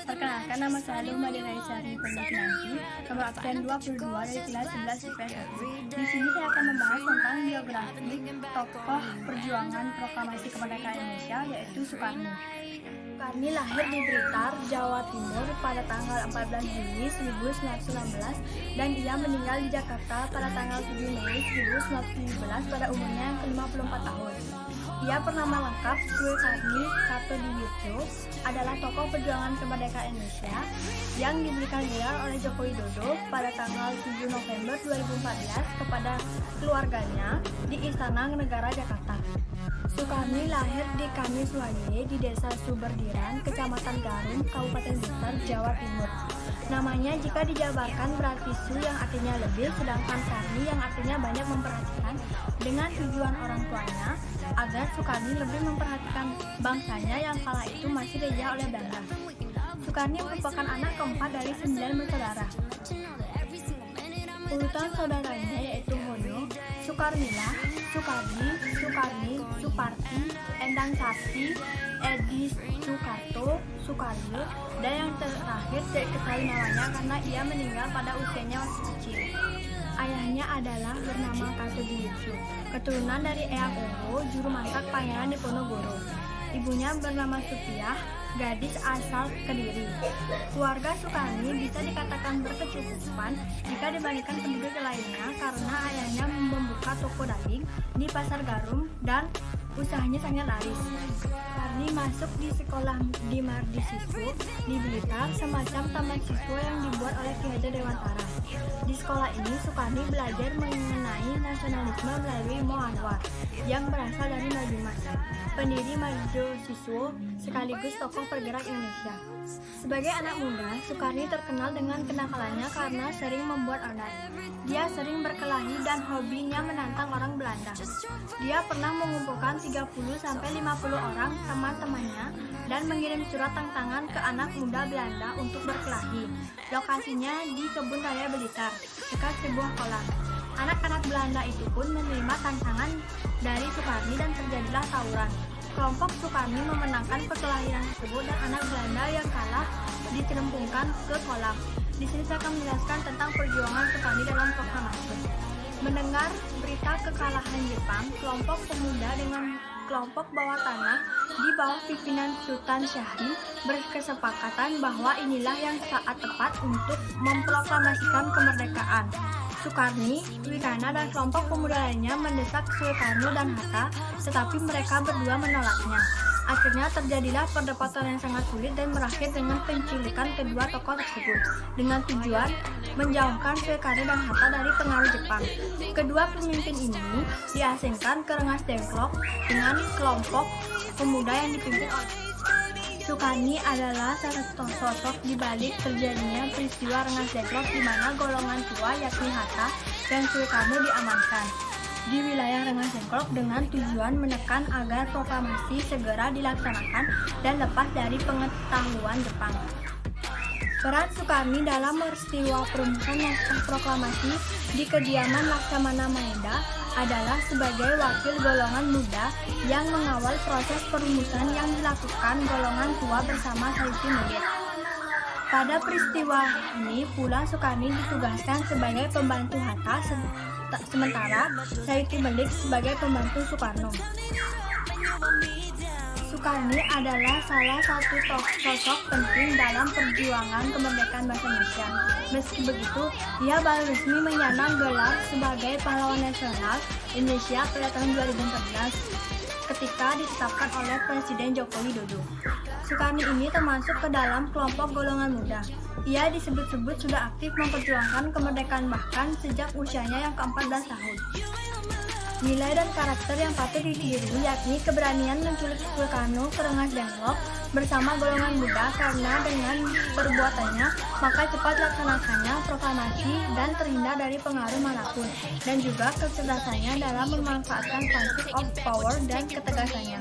Perkenalkan, nama saya Luma Diraisari Penyanti, nomor absen 22 dari kelas 11 IPS. Di sini saya akan membahas tentang biografi tokoh perjuangan proklamasi kemerdekaan Indonesia, yaitu Soekarno. Soekarno lahir di Blitar, Jawa Timur pada tanggal 14 Juni 1916 dan ia meninggal di Jakarta pada tanggal 7 Mei 1917 pada umurnya yang ke-54 tahun. Ia bernama lengkap Soekarno Kartodiwirjo, adalah tokoh perjuangan kemerdekaan Indonesia yang diberikan gelar oleh Joko Widodo pada tanggal 7 November 2014 kepada keluarganya di Istana Negara Jakarta. Soekarno lahir di Kamiswaye di Desa Suberdiran, Kecamatan Garum, Kabupaten Blitar, Jawa Timur. Namanya jika dijabarkan berarti Su yang artinya lebih, sedangkan Karni yang artinya banyak memperhatikan, dengan tujuan orang tuanya agar Soekarno lebih memperhatikan bangsanya yang kala itu masih dijajah oleh Belanda. Soekarno merupakan anak keempat dari 9 bersaudara. Urutan saudaranya yaitu Hono, Soekarnila, Soekardi, Soekarni, Suparti, Endang Sarti, Edi Sukarto, Soekaryo, dan yang terakhir tidak diketahui namanya karena ia meninggal pada usianya masih kecil. Ayahnya adalah bernama Kartodiwirjo, keturunan dari Eyang Oro, juru masak Pangeran Diponegoro. Ibunya bernama Supiah, gadis asal Kediri. Keluarga Soekarno bisa dikatakan berkecukupan jika dibandingkan penduduk lainnya karena ayahnya membuka toko daring di Pasar Garum dan usahanya sangat laris. Soekarno masuk di sekolah di Mardi Siswo di Blitar, semacam taman siswa yang dibuat oleh Ki Hajar Dewantara. Di sekolah ini Soekarno belajar mengenai nasionalisme melalui Mo Anwar yang berasal dari Majumas, pendiri Mardi Siswo sekaligus tokoh pergerak Indonesia. Sebagai anak muda, Soekarno terkenal dengan kenakalannya karena sering membuat onar. Dia sering berkelahi dan hobinya menantang orang Belanda. Dia pernah mengumpulkan 30-50 orang teman-temannya dan mengirim surat tantangan ke anak muda Belanda untuk berkelahi. Lokasinya di Kebun Raya Blitar, dekat sebuah kolam. Anak-anak Belanda itu pun menerima tantangan dari Soekarno dan terjadilah tawuran. Kelompok Soekarno memenangkan perkelahian tersebut dan anak Belanda yang kalah dicelempungkan ke kolam. Di sini saya akan menjelaskan tentang perjuangan Soekarno dalam proklamasi. Mendengar berita kekalahan Jepang, kelompok pemuda dengan kelompok bawah tanah di bawah pimpinan Sultan Syahrir berkesepakatan bahwa inilah yang saat tepat untuk memproklamasikan kemerdekaan. Soekarno, Wikana, dan kelompok pemuda lainnya mendesak Soekarno dan Hatta, tetapi mereka berdua menolaknya. Akhirnya terjadilah perdebatan yang sangat sulit dan berakhir dengan penculikan kedua tokoh tersebut dengan tujuan menjauhkan Soekarno dan Hatta dari pengaruh Jepang. Kedua pemimpin ini diasingkan ke Rengas Dengklok dengan kelompok pemuda yang dipimpin oleh Soekarno adalah salah satu sosok di balik terjadinya peristiwa Rengas Dengklok di mana golongan tua yakni Hatta dan Soekarno diamankan di wilayah Rengas Dengklok dengan tujuan menekan agar proklamasi segera dilaksanakan dan lepas dari pengetahuan Jepang. Peran Soekarno dalam peristiwa perumusan naskah proklamasi di kediaman Laksamana Maeda adalah sebagai wakil golongan muda yang mengawal proses perumusan yang dilakukan golongan tua bersama Sayuti Melik. Pada peristiwa ini pula Soekarno ditugaskan sebagai pembantu Hatta, sementara Sayuti Melik sebagai pembantu Soekarno. Soekarno adalah salah satu sosok penting dalam perjuangan kemerdekaan bangsa Indonesia. Meski begitu, ia baru resmi menyandang gelar sebagai pahlawan nasional Indonesia pada tahun 2014 ketika ditetapkan oleh Presiden Joko Widodo. Soekarno ini termasuk ke dalam kelompok golongan muda. Ia disebut-sebut sudah aktif memperjuangkan kemerdekaan bahkan sejak usianya yang ke-14 tahun. Nilai dan karakter yang patut ditiru yakni keberanian menculik Soekarno ke Rengas Dengklok bersama golongan muda karena dengan perbuatannya maka cepat laksanakannya proklamasi dan terhindar dari pengaruh manapun, dan juga kecerdasannya dalam memanfaatkan konflik of power dan ketegasannya.